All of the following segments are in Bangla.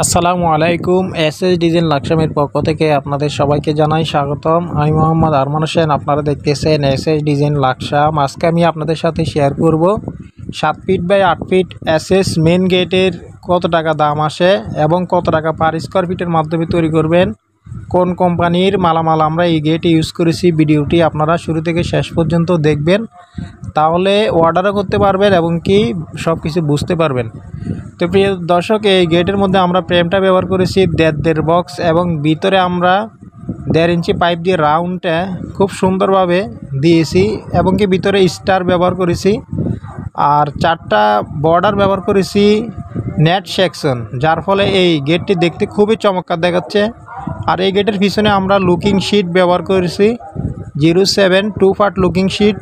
আসসালামু আলাইকুম। এসএস ডিজাইন লাকসামের পক্ষ থেকে আপনাদের সবাইকে জানাই স্বাগতম। আমি মোহাম্মদ আরমান হোসেন। আপনারা দেখতেছেন এসএস ডিজাইন লাকসাম। আজকে আমি আপনাদের সাথে শেয়ার করব 7 feet by 8 feet SS main গেটের কত টাকা দাম আসে এবং কত টাকা পার স্কোয়ার ফিটের মাধ্যমে তৈরি করবেন, কোন কোম্পানির মালামাল আমরা এই গেটে ইউজ করেছি। ভিডিওটি আপনারা শুরু থেকে শেষ পর্যন্ত দেখবেন, তাহলে অর্ডারও করতে পারবেন এবং কি সব কিছু বুঝতে পারবেন। তো প্রিয় দর্শক, এই গেটের মধ্যে আমরা ফ্রেমটা ব্যবহার করেছি 1.5 বক্স এবং ভিতরে আমরা 1.5 ইঞ্চি পাইপ দিয়ে রাউন্ডটা খুব সুন্দরভাবে দিয়েছি এবং কি ভিতরে স্টার ব্যবহার করেছি আর 4টা বর্ডার ব্যবহার করেছি নেট সেকশন, যার ফলে এই গেটটি দেখতে খুবই চমৎকার দেখাচ্ছে। আর এই গেটের পিছনে আমরা লুকিং শিট ব্যবহার করেছি 07 2 পার্ট লুকিং শিট,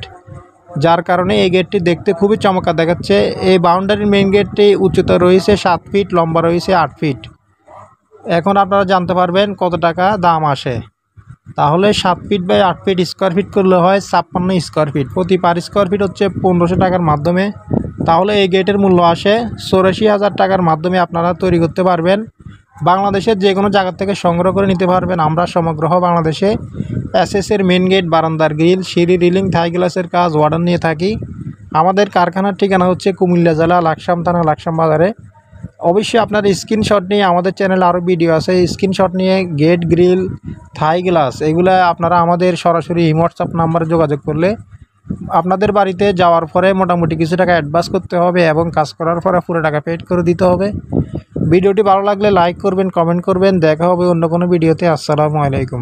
যার কারণে এই গেটটি দেখতে খুবই চমৎকার দেখাচ্ছে। এই বাউন্ডারির মেইন গেটটি উচ্চতা রয়েছে 7 ফিট, লম্বা রয়েছে 8 ফিট। এখন আপনারা জানতে পারবেন কত টাকা দাম আসে। তাহলে 7 feet by 8 feet square feet করলে হয় 56 স্কোয়ার ফিট, প্রতি পার স্কোয়ার ফিট হচ্ছে 1500 টাকার মাধ্যমে। তাহলে এই গেটের মূল্য আসে 84,000 টাকার মাধ্যমে আপনারা তৈরি করতে পারবেন। বাংলাদেশের যে কোনো জায়গা থেকে সংগ্রহ করে নিতে পারবেন। আমরা সমগ্র বাংলাদেশে এসএসের মেন গেট, বারান্দার গ্রিল, সিঁড়ি, রিলিং, থাই গ্লাসের কাজ অর্ডার নিয়ে থাকি। আমাদের কারখানার ঠিকানা হচ্ছে কুমিল্লা জেলা, লাকসাম থানা, লাকসাম বাজারে। অবশ্যই আপনার স্ক্রিনশট নিয়ে, আমাদের চ্যানেলে আরও ভিডিও আছে, স্ক্রিনশট নিয়ে গেট, গ্রিল, থাই গ্লাস এগুলো আপনারা আমাদের সরাসরি হোয়াটসঅ্যাপ নাম্বারে যোগাযোগ করলে আপনাদের বাড়িতে যাওয়ার পরে মোটামুটি কিছু টাকা অ্যাডভান্স করতে হবে এবং কাজ করার পরে পুরো টাকা পেড করে দিতে হবে। ভিডিওটি ভালো লাগলে লাইক করবেন, কমেন্ট করবেন। দেখা হবে অন্য কোনো ভিডিওতে। আসসালামু আলাইকুম।